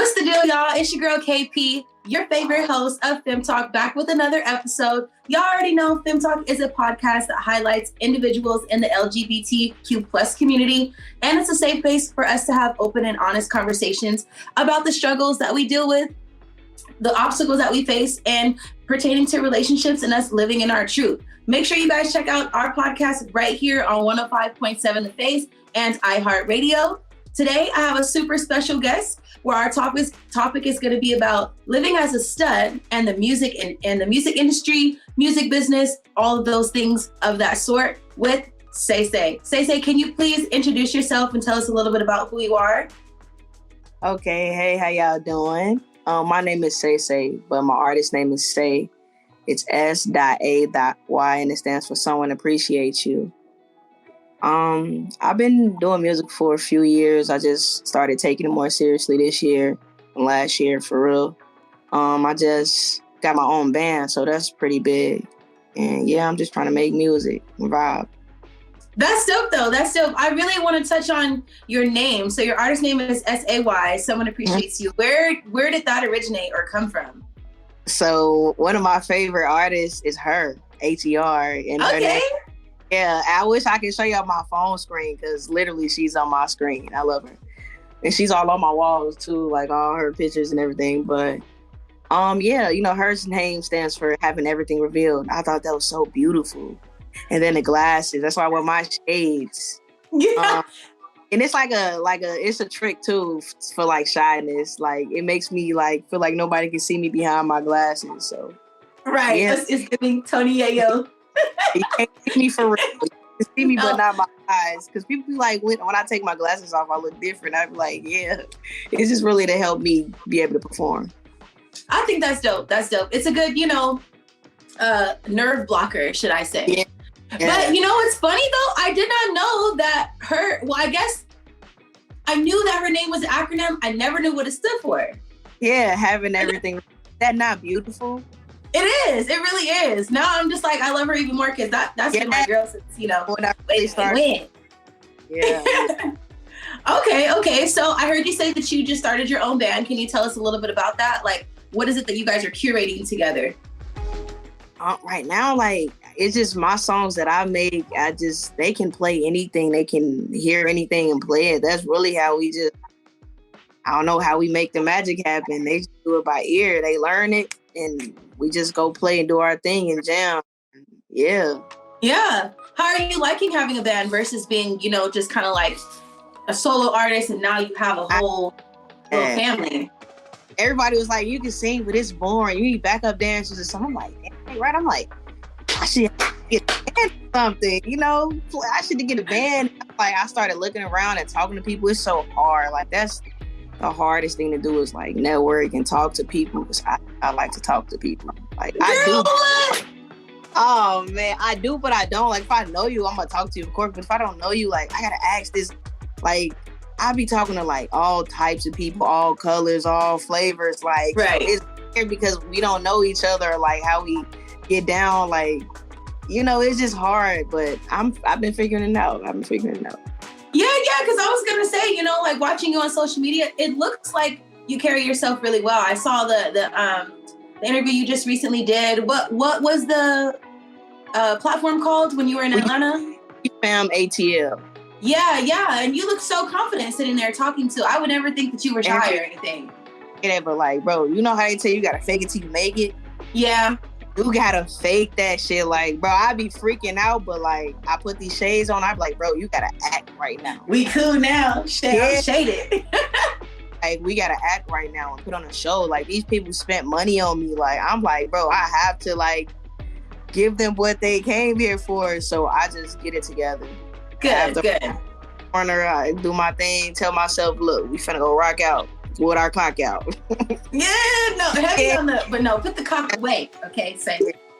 What's the deal, y'all? It's your girl KP, your favorite host of Fem Talk, back with another episode. Y'all already know Fem Talk is a podcast that highlights individuals in the LGBTQ plus community, and it's a safe place for us to have open and honest conversations about the struggles that we deal with, the obstacles that we face, and pertaining to relationships and us living in our truth. Make sure you guys check out our podcast right here on 105.7 The Face and iHeartRadio. Today, I have a super special guest where our topic is going to be about living as a stud and the music and the music industry, music business, all of those things of that sort with S.A.Y. S.A.Y, can you please introduce yourself and tell us a little bit about who you are? Okay, hey, how y'all doing? My name is S.A.Y, but my artist name is S.A.Y. It's S.A.Y, and it stands for Someone Appreciates You. I've been doing music for a few years. I just started taking it more seriously this year and last year, for real. I just got my own band, so that's pretty big. And yeah, I'm just trying to make music and vibe. That's dope, though. That's dope. I really want to touch on your name. So your artist name is S.A.Y, Someone Appreciates You. Where did that originate or come from? So one of my favorite artists is her, H.E.R. And her Okay. name, yeah, I wish I could show you on my phone screen because literally she's on my screen. I love her. And she's all on my walls too, like all her pictures and everything. But yeah, you know, her name stands for having everything revealed. I thought that was so beautiful. And then the glasses, that's why I wear my shades. Yeah. And it's it's a trick too for like shyness. Like it makes me like feel like nobody can see me behind my glasses. So Right. yeah. It's giving Tony Yayo. You can't see me for real. You can see me, but not my eyes. Because people be like, when I take my glasses off, I look different. I be like, yeah. It's just really to help me be able to perform. I think that's dope. That's dope. It's a good, nerve blocker, should I say. Yeah. But it's funny though, I did not know that I guess I knew that her name was an acronym. I never knew what it stood for. Yeah, having everything. That not beautiful? It is. It really is. Now I'm just like, I love her even more because that's been my girl since, When I really started. Yeah. Okay. So I heard you say that you just started your own band. Can you tell us a little bit about that? Like, what is it that you guys are curating together? Right now, like, it's just my songs that I make. They can play anything. They can hear anything and play it. That's really how I don't know how we make the magic happen. They just do it by ear. They learn it and we just go play and do our thing and jam. Yeah. Yeah. How are you liking having a band versus being, just kind of like a solo artist and now you have a whole little family? Everybody was like, you can sing, but it's boring. You need backup dancers or something. I'm like, hey, right? I'm like, I should get something, I should get a band. Like, I started looking around and talking to people. It's so hard. Like, that's the hardest thing to do is like network and talk to people because I like to talk to people. Like, I do. Oh man, I do, but I don't. Like, if I know you, I'm gonna talk to you, of course. But if I don't know you, like, I gotta ask this. Like, I be talking to like all types of people, all colors, all flavors. Like, right. It's weird because we don't know each other. Like, how we get down. Like, it's just hard. But I've been figuring it out. Yeah, because I was gonna say, like watching you on social media, it looks like you carry yourself really well. I saw the interview you just recently did. What was the platform called when you were in Atlanta? Fem ATL. Yeah, and you look so confident sitting there talking to. I would never think that you were shy or anything. Yeah, but like, bro, you know how they tell you gotta fake it till you make it? Yeah. You gotta fake that shit. Like, bro, I be freaking out, but like, I put these shades on. I be like, bro, you gotta act right now. We cool now. I'm shaded. Like, we gotta act right now and put on a show. Like, these people spent money on me. Like, I'm like, bro, I have to like give them what they came here for. So I just get it together. Good. Corner, I do my thing. Tell myself, look, we finna go rock out. With our clock out. Yeah, no, heavy on but no, put the cock away, okay? So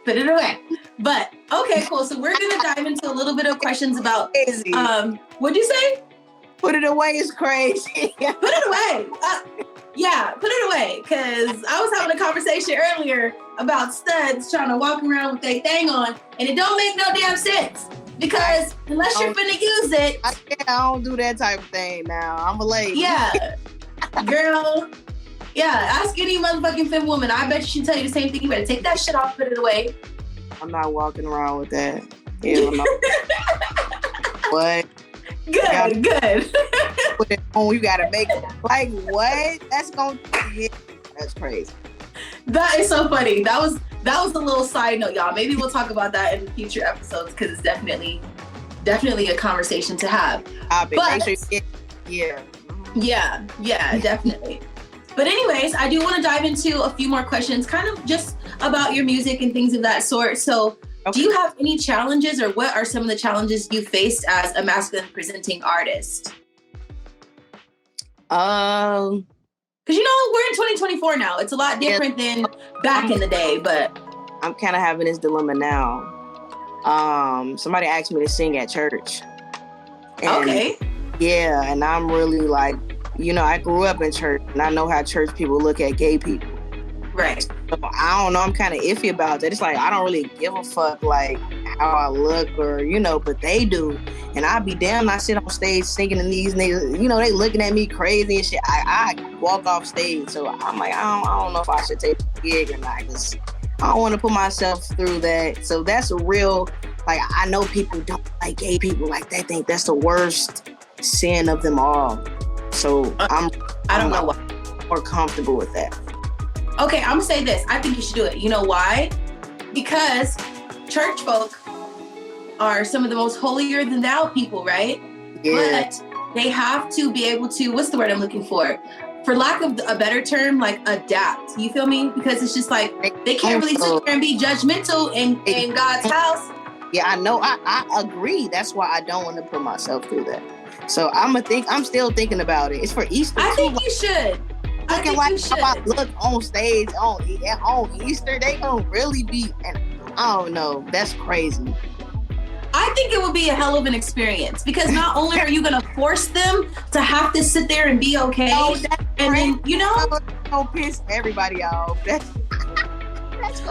put it away. But okay, cool. So we're gonna dive into a little bit of questions about crazy. What'd you say? Put it away is crazy. Put it away. Yeah, put it away. Cause I was having a conversation earlier about studs trying to walk around with their thing on, and it don't make no damn sense. Because unless you're finna use it, I don't do that type of thing now. I'm a lady. Yeah. Girl, Yeah, ask any motherfucking femme woman. I bet she'll tell you the same thing. You better take that shit off, put it away. I'm not walking around with that. Hell no. What? Good. Put it on. You gotta make it. Like what? That's crazy. That is so funny. That was a little side note, y'all. Maybe we'll talk about that in future episodes because it's definitely a conversation to have. But make sure you get, yeah, definitely. But anyways, I do want to dive into a few more questions, kind of just about your music and things of that sort. So, do you have any challenges, or what are some of the challenges you faced as a masculine presenting artist? Because we're in 2024 now. It's a lot different than back in the day, but I'm kind of having this dilemma now. Somebody asked me to sing at church. Okay. Yeah, and I'm really like, I grew up in church, and I know how church people look at gay people. Right. So I don't know. I'm kind of iffy about that. It's like I don't really give a fuck like how I look or but they do. And I'd be damned. I sit on stage singing, and these niggas, they looking at me crazy and shit. I walk off stage, so I'm like, I don't know if I should take the gig or not, because I don't want to put myself through that. So that's a real, like, I know people don't like gay people, like they think that's the worst sin of them all. So I don't know why I'm more comfortable with that. Okay, I'm gonna say this. I think you should do it. You know why? Because church folk are some of the most holier than thou people, right? Yeah. But they have to be able to, what's the word I'm looking for? For lack of a better term, like adapt. You feel me? Because it's just like, they can't really sit there and be judgmental in God's house. Yeah, I know. I agree. That's why I don't want to put myself through that. So I'm still thinking about it. It's for Easter. I think you should. Looking like if I look on stage on Easter, they gonna really be, and I don't know. That's crazy. I think it would be a hell of an experience, because not only are you gonna force them to have to sit there and be okay, and then gonna piss everybody off. That's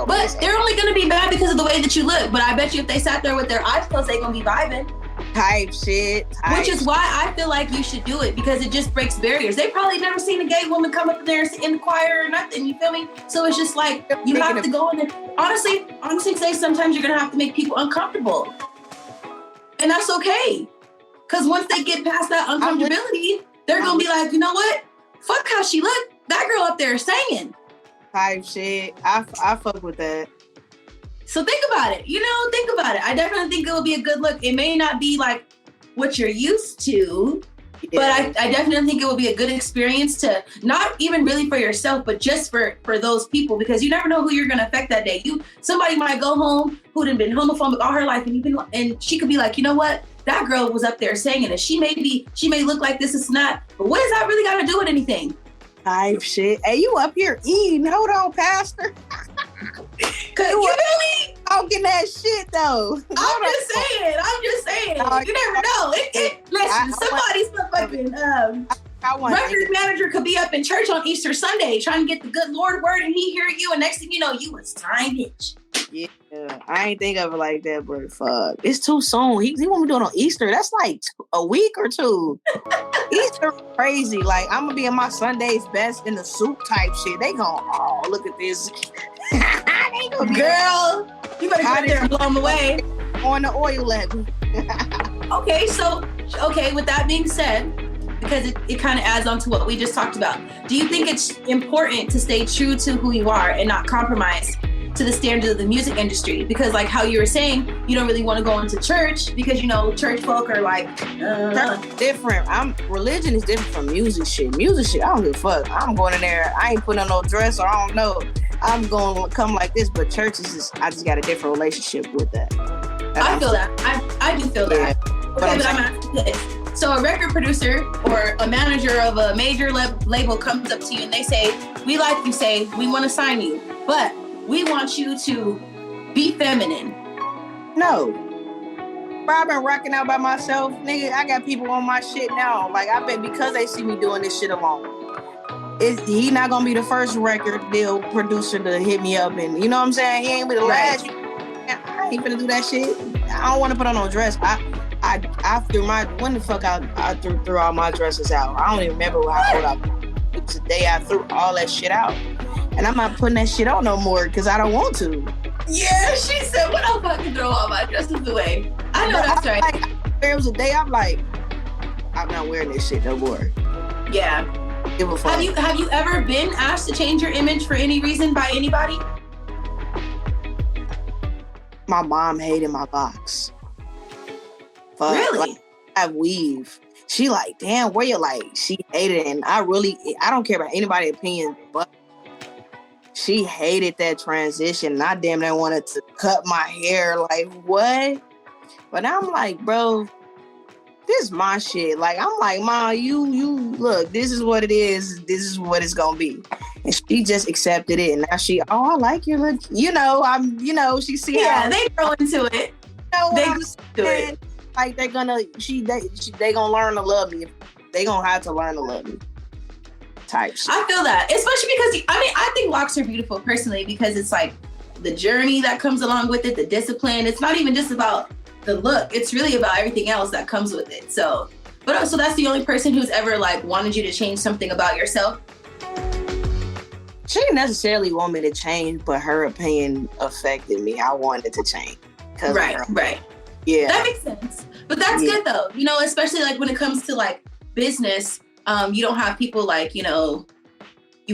but they're only gonna be bad because of the way that you look. But I bet you if they sat there with their eyes closed, they gonna be vibing. Type shit. Which is why I feel like you should do it, because it just breaks barriers. They probably never seen a gay woman come up there in the choir or nothing, you feel me? So it's just like, you have to go in and honestly say sometimes you're gonna have to make people uncomfortable. And that's okay. Because once they get past that uncomfortability, they're gonna be like, you know what? Fuck how she looked. That girl up there is singing. Type shit. I fuck with that. So think about it. Think about it. I definitely think it will be a good look. It may not be like what you're used to, but I definitely think it will be a good experience, to not even really for yourself, but just for those people, because you never know who you're going to affect that day. Somebody might go home who'd been homophobic all her life, and she could be like, you know what? That girl was up there singing, and she may look like this is not, but what does that really got to do with anything? Type shit. Hey, you up here eating? Hold on, Pastor. Cause you really talking that shit though. I'm just saying. You never know. Listen, somebody's fucking record manager could be up in church on Easter Sunday trying to get the good Lord word, and he hear you, and next thing you know, you was time bitch. Yeah, I ain't think of it like that, but fuck, it's too soon. He want me doing it on Easter. That's like a week or two. Easter crazy. Like, I'm gonna be in my Sunday's best in the suit type shit. They gon', oh, look at this. Girl, you better go there and blow them away. On the oil levy. Okay, with that being said, because it kind of adds on to what we just talked about, do you think it's important to stay true to who you are and not compromise to the standards of the music industry? Because like how you were saying, you don't really want to go into church because church folk are like different. Religion is different from music shit. Music shit, I don't give a fuck. I'm going in there, I ain't putting on no dress, or I don't know, I'm going to come like this. But church is I just got a different relationship with that. I feel that. I do feel that. Okay, but I'm asking this. So a record producer or a manager of a major label comes up to you and they say, we like you, say, we want to sign you, but we want you to be feminine. No. I've been rocking out by myself. Nigga, I got people on my shit now. Like, I bet because they see me doing this shit alone, he not gonna be the first record deal producer to hit me up, and you know what I'm saying? He ain't be the last. I ain't finna do that shit. I don't want to put on no dress. I threw all my dresses out. I don't even remember how old I was. was the day I threw all that shit out. And I'm not putting that shit on no more because I don't want to. Yeah, she said, "What I'm fucking throw all my dresses away." I know that's right. Like, there was a day I'm like, I'm not wearing this shit no more. Yeah. Give a fuck. Have you ever been asked to change your image for any reason by anybody? My mom hated my locks. Fuck, Really? Like, I have weave. She like, damn, where you like? She hated it, and I don't care about anybody's opinion, but she hated that transition. And I damn near wanted to cut my hair. Like, what? But I'm like, bro, this is my shit. Like, I'm like, Ma, you look, this is what it is. This is what it's gonna be. And she just accepted it. And now I like your look. She see how they grow into it. They go into it. Like they gonna learn to love me. They gonna have to learn to love me. Type shit. I feel that, especially because I think locks are beautiful personally because it's like the journey that comes along with it, the discipline. It's not even just about the look. It's really about everything else that comes with it. So that's the only person who's ever like wanted you to change something about yourself. She didn't necessarily want me to change, but her opinion affected me. I wanted to change. Right. Yeah. That makes sense. But that's good though. Especially like when it comes to like business, you don't have people like, you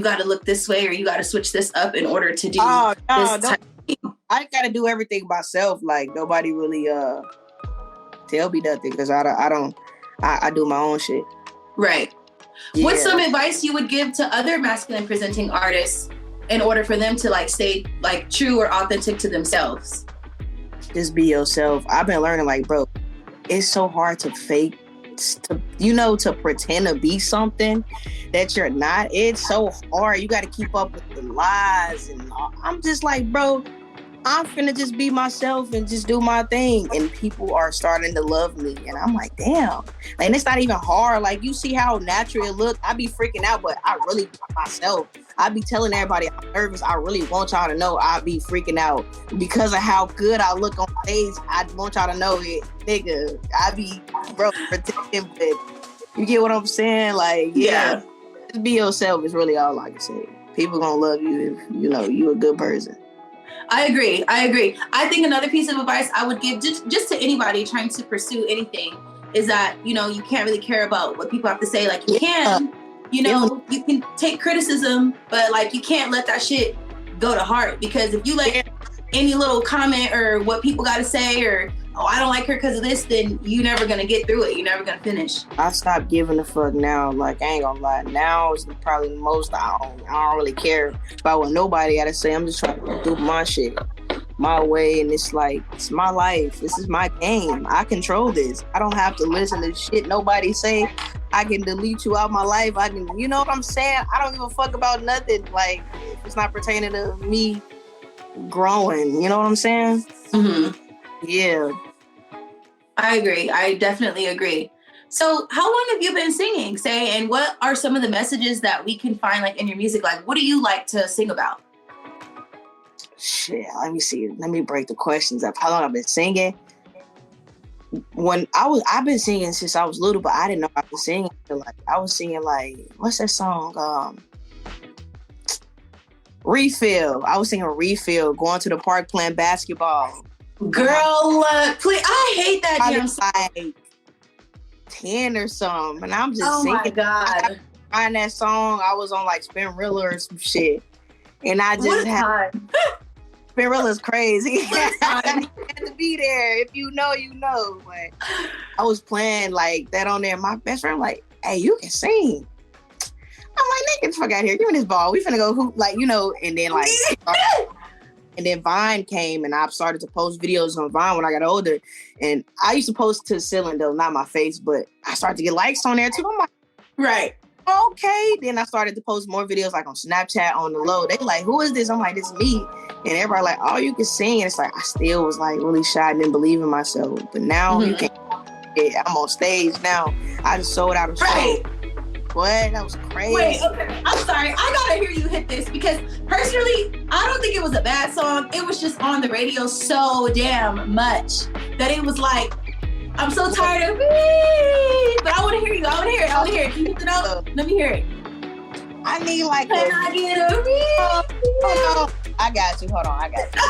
got to look this way or you got to switch this up in order to do this type of thing. I got to do everything myself. Like nobody really tell me nothing because I do my own shit. Right. Yeah. What's some advice you would give to other masculine presenting artists in order for them to like stay like true or authentic to themselves? Just be yourself. I've been learning like, bro, it's so hard to fake, to pretend to be something that you're not. It's so hard. You got to keep up with the lies. And I'm just like, bro, I'm finna just be myself and just do my thing. And people are starting to love me. And I'm like, damn. And it's not even hard. Like, you see how natural it looks. I be freaking out, but I really myself. I be telling everybody I'm nervous. I really want y'all to know I be freaking out because of how good I look on stage. I want y'all to know it, nigga. I be, bro, pretending, but you get what I'm saying? Like, yeah. Just be yourself is really all I can say. People gonna love you if, you a good person. I agree. I think another piece of advice I would give just to anybody trying to pursue anything is that, you can't really care about what people have to say. Like you can, you can take criticism, but like you can't let that shit go to heart because if you let any little comment or what people got to say or, oh, I don't like her because of this, then you're never going to get through it. You're never going to finish. I stopped giving a fuck now. Like, I ain't gonna lie. Now is probably the most I don't really care about what nobody got to say. I'm just trying to do my shit my way. And it's like, it's my life. This is my game. I control this. I don't have to listen to shit nobody say. I can delete you out my life. I can, you know what I'm saying? I don't give a fuck about nothing. Like, if it's not pertaining to me growing. You know what I'm saying? Mm-hmm. Yeah. I agree. I definitely agree. So how long have you been singing, Say? And what are some of the messages that we can find like in your music? Like, what do you like to sing about? Shit, let me see. Let me break the questions up. How long I've been singing? I've been singing since I was little, but I didn't know I was singing. Like, I was singing like, what's that song? Refill. I was singing Refill, going to the park playing basketball. Girl, please, I hate that damn song. Like 10 or something, and I'm just singing. Oh my God. Find that song. I was on like Spinrilla or some shit, and I just had Spinrilla's crazy. You had to be there. If you know, you know. But I was playing like that on there. My best friend like, hey, you can sing. I'm like, nigga, get the fuck out of here. Give me this ball. We finna go hoop, like, and then like and then Vine came and I started to post videos on Vine when I got older. And I used to post to the ceiling though, not my face, but I started to get likes on there too. I'm like, right. Okay. Then I started to post more videos like on Snapchat on the low. They like, who is this? I'm like, this is me. And everybody like, oh, you can sing. And it's like, I still was like really shy and didn't believe in myself. But now you can't. I'm on stage now. I just sold out of show. Right. What? That was crazy. Wait, okay. I'm sorry. I gotta hear you hit this because personally, I don't think it was a bad song. It was just on the radio so damn much that it was like, I'm so tired of it. But I want to hear you. I want to hear it. Can you hit it up? Let me hear it. I need like Can I get a real? Hold on. I got you. Hold on. I got you.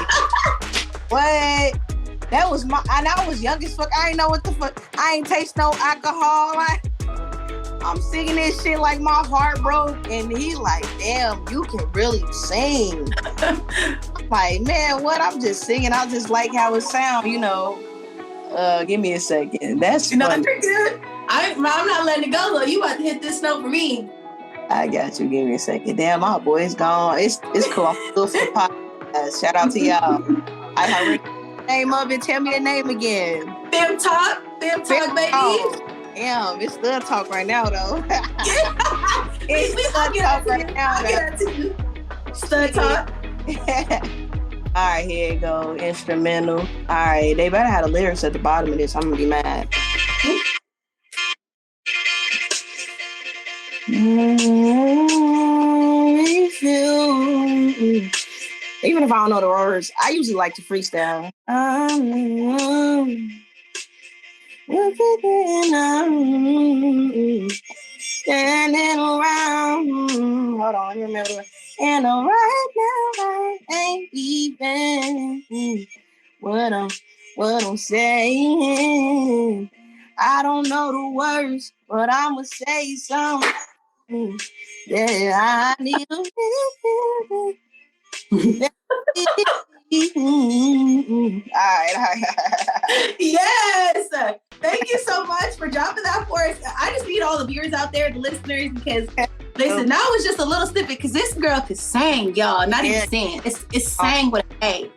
What? That was and I was young as fuck. I ain't know what the fuck. I ain't taste no alcohol. I'm singing this shit like my heart broke. And he like, damn, you can really sing. Like, man, what? I'm just singing. I just like how it sounds, you know. Give me a second. That's funny. No, you're good. I'm not letting it go though. You about to hit this note for me. I got you. Give me a second. Damn, my boy's gone. It's cool. I'm still for the podcast. Shout out to y'all. I heard the name of it. Tell me the name again. Fem Talk, baby. Damn, it's the talk right now though. It's the talk right now. I get that too. Stud Talk. All right, here you go. Instrumental. All right, they better have the lyrics at the bottom of this. I'm gonna be mad. Even if I don't know the words, I usually like to freestyle. Standing around. Hold on, let me remember. And right now I ain't even what I'm saying. I don't know the words, but I'ma say something. Yeah, I need a all right. Yes. Thank you so much for dropping that for us. I just need all the viewers out there, the listeners, because listen, that was just a little snippet because this girl could sing, y'all. Not even sing. It's sang with an A.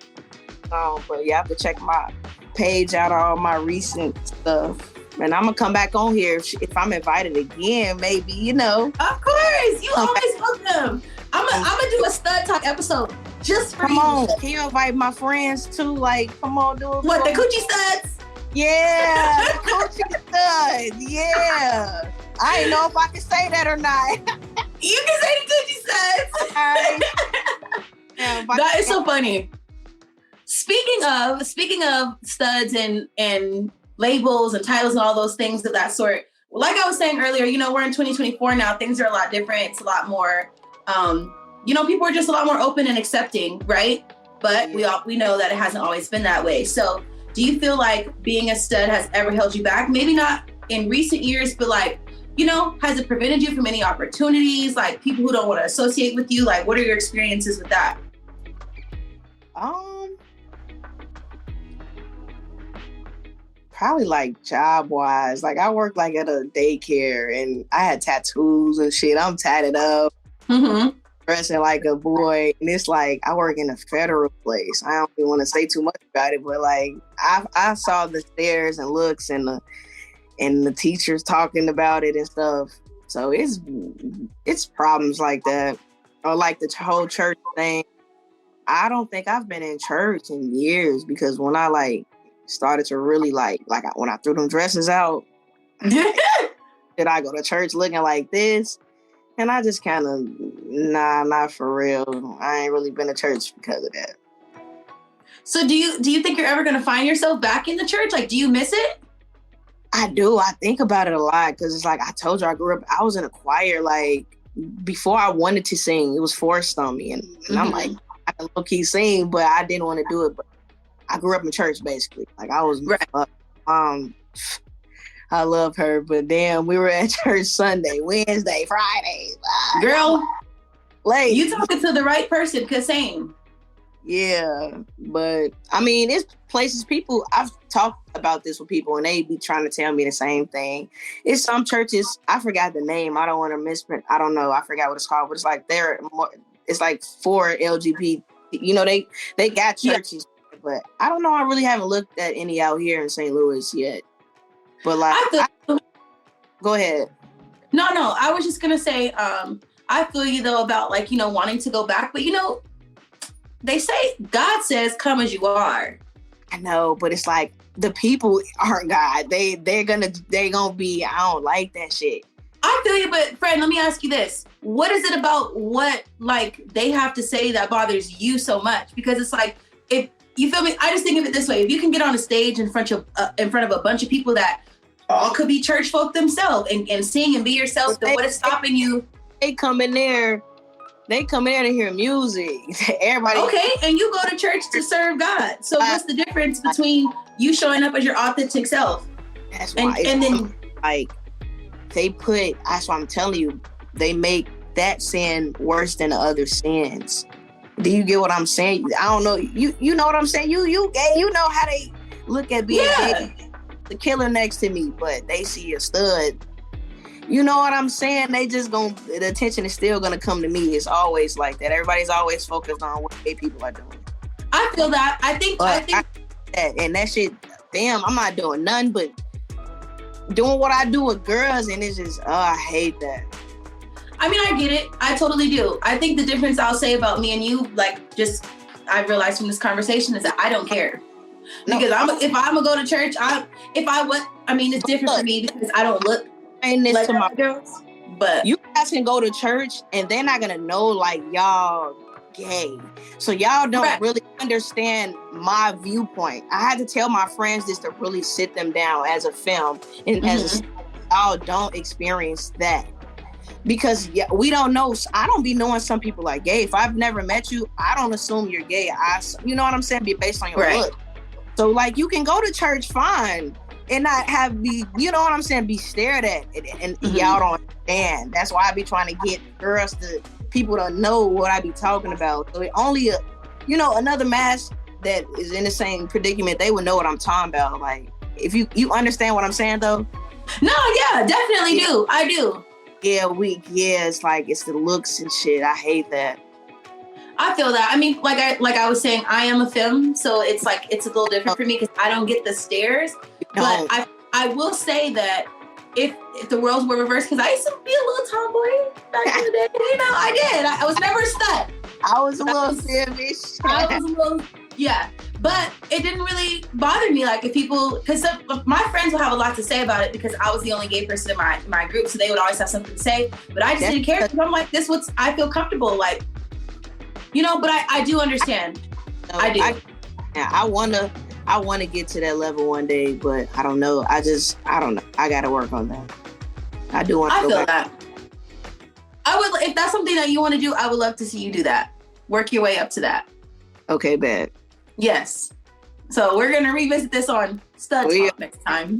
Oh, but you have to check my page out, all my recent stuff. And I'm gonna come back on here if I'm invited again, maybe, you know. Of course, you always welcome. I'm gonna do a Stud Talk episode just for you. Come on, can you invite my friends too? Like, come on, do it. What, the Coochie Studs? Yeah, the Coochie Studs. Yeah. I didn't know if I could say that or not. You can say the Coochie Studs. Right. Yeah, that is so funny. Speaking of studs and labels and titles and all those things of that sort, like I was saying earlier, you know, we're in 2024 now. Things are a lot different. It's a lot more, you know, people are just a lot more open and accepting, right? But we know that it hasn't always been that way. So do you feel like being a stud has ever held you back? Maybe not in recent years, but like, you know, has it prevented you from any opportunities? Like people who don't want to associate with you? Like, what are your experiences with that? Probably like job wise. Like I worked like at a daycare and I had tattoos and shit. I'm tatted up, dressing like a boy. And it's like I work in a federal place. I don't even want to say too much about it, but like I saw the stares and looks and the teachers talking about it and stuff. So it's problems like that. Or like the whole church thing. I don't think I've been in church in years because when I like started to really like when I threw them dresses out, did I go to church looking like this? And I just kind of, not for real. I ain't really been to church because of that. So do you think you're ever going to find yourself back in the church? Like, do you miss it? I do. I think about it a lot because it's like I told you, I was in a choir like before I wanted to sing. It was forced on me. And I'm like, I can low-key sing, but I didn't want to do it. But I grew up in church, basically. Like, I was, I love her, but damn, we were at church Sunday, Wednesday, Friday. Girl, late. You talking to the right person, because same. Yeah, but, I mean, it's places people, I've talked about this with people, and they be trying to tell me the same thing. It's some churches, I forgot the name, I don't want to misprint, I don't know, I forgot what it's called, but it's like it's like for LGBT, you know, they got churches. But I don't know. I really haven't looked at any out here in St. Louis yet. But like, go ahead. No. I was just gonna say, I feel you though about like, you know, wanting to go back. But you know, they say God says, "Come as you are." I know, but it's like the people aren't God. They're gonna be. I don't like that shit. I feel you, but friend, let me ask you this: what is it about what like they have to say that bothers you so much? Because it's like if you feel me, I just think of it this way. If you can get on a stage in front of a bunch of people that all could be church folk themselves and sing and be yourself, then what is stopping you they come in there to hear music. Everybody. Okay, and you go to church to serve God. So what's the difference between you showing up as your authentic self? That's why. And then like that's why I'm telling you, they make that sin worse than the other sins. Do you get what I'm saying? I don't know. You know what I'm saying? You gay. You know how they look at being gay. The killer next to me, but they see a stud. You know what I'm saying? They just the attention is still gonna come to me. It's always like that. Everybody's always focused on what gay people are doing. I feel that. I think that, and that shit. Damn, I'm not doing nothing but doing what I do with girls, and it's just I hate that. I mean, I get it. I totally do. I think the difference I'll say about me and you, like, just I realized from this conversation is that I don't care. Because if I'm gonna go to church, it's different for me because I don't look like my girls. But you guys can go to church and they're not gonna know like y'all gay. So y'all don't really understand my viewpoint. I had to tell my friends this to really sit them down as a femme and as y'all don't experience that. Because we don't know. I don't be knowing some people are gay. If I've never met you, I don't assume you're gay. You know what I'm saying? Be based on your look. So like you can go to church fine and not you know what I'm saying? Be stared at and y'all don't understand. That's why I be trying to get people to know what I be talking about. So only another mass that is in the same predicament, they would know what I'm talking about. Like if you understand what I'm saying though? No, yeah, definitely do. I do. Yeah, it's like it's the looks and shit. I hate that. I feel that. I mean, like I was saying, I am a femme, so it's like it's a little different for me because I don't get the stares. But I will say that if the roles were reversed, because I used to be a little tomboy back in the day. I did. I was never a stud. I was a little selfish. But it didn't really bother me. Like if people, because my friends will have a lot to say about it because I was the only gay person in my group, so they would always have something to say. But I just didn't care because I'm like, I feel comfortable. Like, but I do understand. No, I do. I wanna get to that level one day, but I don't know. I don't know. I gotta work on that. I do want to go back. That. I would, if that's something that you want to do, I would love to see you do that. Work your way up to that. Okay, bad. Yes. So we're gonna revisit this on Stud Talk next time.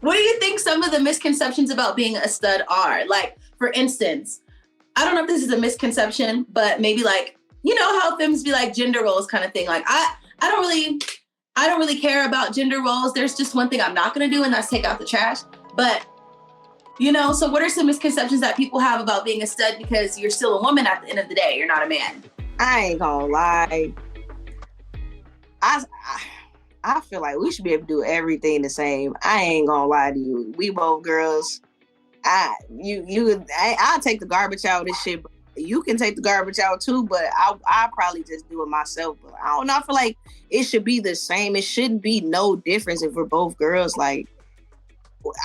What do you think some of the misconceptions about being a stud are? Like, for instance, I don't know if this is a misconception, but maybe like, how femmes be like gender roles kind of thing. Like I don't really care about gender roles. There's just one thing I'm not gonna do, and that's take out the trash. But so what are some misconceptions that people have about being a stud because you're still a woman at the end of the day? You're not a man. I ain't gonna lie. I feel like we should be able to do everything the same. I ain't gonna lie to you. We both girls. I'll take the garbage out of this shit. But you can take the garbage out too, but I'll probably just do it myself. But I don't know. I feel like it should be the same. It shouldn't be no difference if we're both girls. Like,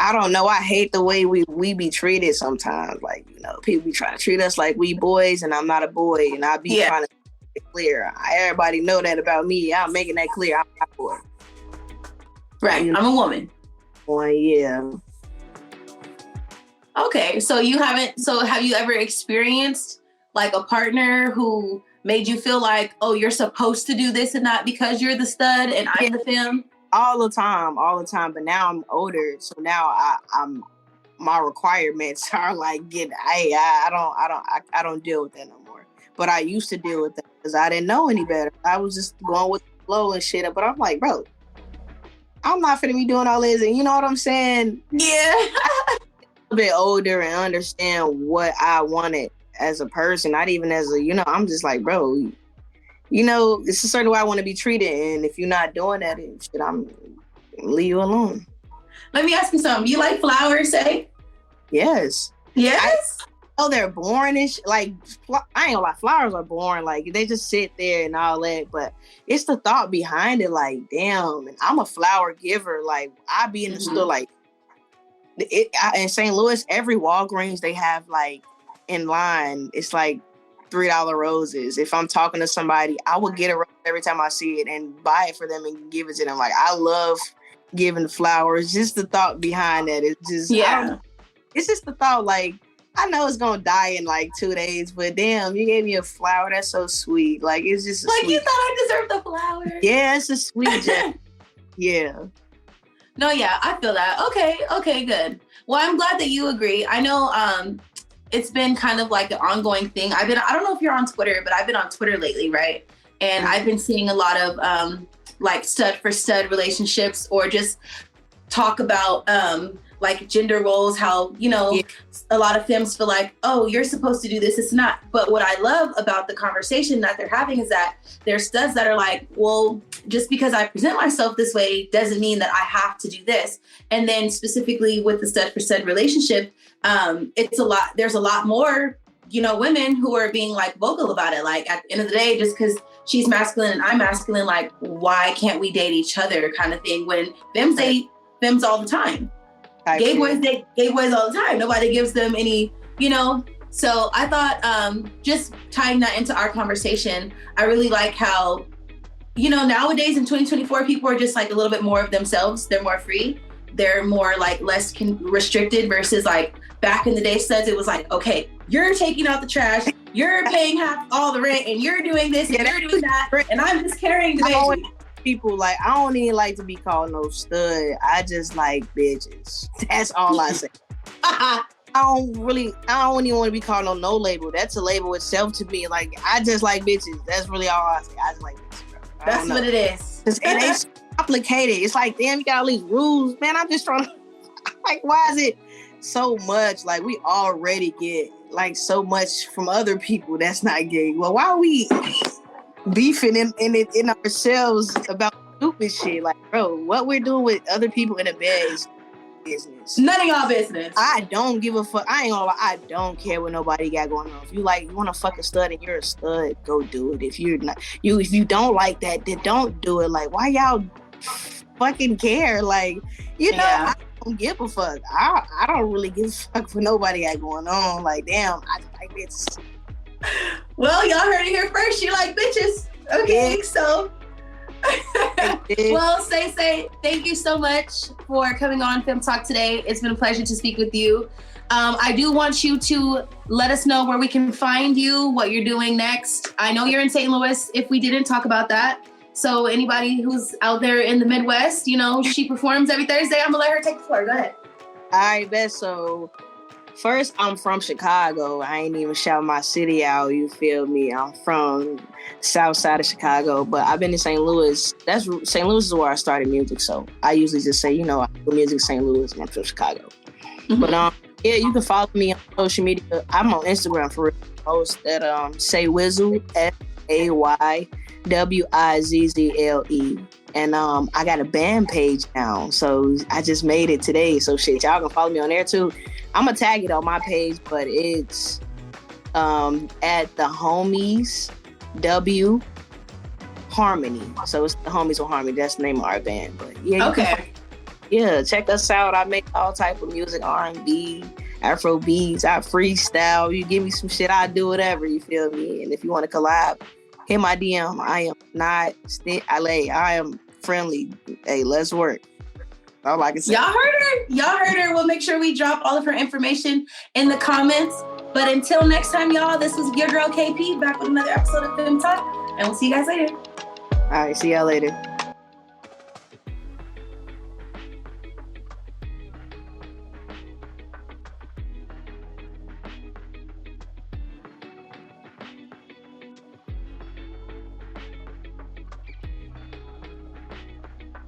I don't know. I hate the way we be treated sometimes. Like, people be trying to treat us like we boys, and I'm not a boy, and I be trying to make it clear. Everybody know that about me. I'm making that clear. I'm not a boy. Right. I'm a woman. Boy, yeah. Okay. So have you ever experienced like a partner who made you feel like, oh, you're supposed to do this and that because you're the stud and I'm the femme? All the time. But now I'm older, so now my requirements are like I don't deal with that no more. But I used to deal with that because I didn't know any better. I was just going with the flow and shit. But I'm like, bro, I'm not finna be doing all this, and you know what I'm saying? Yeah. A bit older and understand what I wanted as a person, not even as a, I'm just like, bro, it's a certain way I want to be treated, and if you're not doing that, I'm leave you alone. Let me ask you something. You like flowers, say? Yes. Yes? They're boring and like, I ain't gonna lie, flowers are boring. Like, they just sit there and all that, but it's the thought behind it. Like, damn, and I'm a flower giver. Like, I be in the store, like, in St. Louis, every Walgreens, they have, like, in line, it's like $3 roses. If I'm talking to somebody, I will get a rose every time I see it and buy it for them and give it to them. Like, I love giving flowers. Just the thought behind that. It's just, it's just the thought, like, I know it's gonna die in like 2 days, but damn, you gave me a flower. That's so sweet. Like, it's just like sweet. You thought I deserved the flower. Yeah, it's a sweet gesture. Yeah. No, yeah, I feel that. Okay, good. Well, I'm glad that you agree. I know it's been kind of like an ongoing thing. I don't know if you're on Twitter, but I've been on Twitter lately, right? And I've been seeing a lot of like stud for stud relationships, or just talk about like gender roles, how, a lot of femmes feel like, oh, you're supposed to do this, it's not. But what I love about the conversation that they're having is that there's studs that are like, well, just because I present myself this way doesn't mean that I have to do this. And then specifically with the stud for stud relationship, there's a lot more, women who are being like vocal about it. Like, at the end of the day, just because she's masculine and I'm masculine, like, why can't we date each other kind of thing, when femmes date femmes all the time. Gay boys date gay boys all the time. Nobody gives them any, So I thought, just tying that into our conversation, I really like how, nowadays in 2024, people are just like a little bit more of themselves. They're more free. They're more like less restricted versus like back in the day, studs, it was like, okay, you're taking out the trash, you're paying half all the rent, and you're doing this and you're doing that, and I'm just carrying the baby. People like, I don't even like to be called no stud. I just like bitches. That's all I say. I don't even want to be called no label. That's a label itself to me. Like, I just like bitches. That's really all I say. I just like bitches, bro. That's what it is. And it's complicated. It's like, damn, you got all these rules. Man, I'm just trying to, like, why is it so much? Like, we already get like so much from other people that's not gay. Well, why are we beefing in ourselves about stupid shit? Like, bro, what we're doing with other people in the bed is business. None of y'all business. I don't give a fuck. I ain't gonna lie, I don't care what nobody got going on. If you want to fuck a stud and you're a stud, go do it. If you're not, if you don't like that, then don't do it. Like, why y'all fucking care? Like, I don't give a fuck. I don't really give a fuck for nobody got going on. Like, damn, I just like bitches. Well, y'all heard it here first. You like bitches. Okay, so. Well, Say, thank you so much for coming on Fem Talk today. It's been a pleasure to speak with you. I do want you to let us know where we can find you, what you're doing next. I know you're in St. Louis, if we didn't talk about that. So anybody who's out there in the Midwest, she performs every Thursday. I'm gonna let her take the floor. Go ahead. All right, bet. So first, I'm from Chicago. I ain't even shout my city out, you feel me? I'm from south side of Chicago, but I've been in St. Louis. St. Louis is where I started music, so I usually just say, I do music in St. Louis and I'm from Chicago. Mm-hmm. But you can follow me on social media. I'm on Instagram for real. Post at S.A.Y, S.A.Y, and I got a band page now, so I just made it today. So shit, y'all can follow me on there too. I'm gonna tag it on my page, but it's at the Homies W Harmony. So it's the Homies with Harmony. That's the name of our band. But yeah, okay. Check us out. I make all type of music, R&B, Afro beats. I freestyle. You give me some shit, I do whatever. You feel me? And if you want to collab, hit my DM. I am not LA. I am friendly. Hey, let's work. All I can say. Y'all heard her. We'll make sure we drop all of her information in the comments. But until next time, y'all, this was your girl KP back with another episode of Fem Talk, and we'll see you guys later. All right, see y'all later.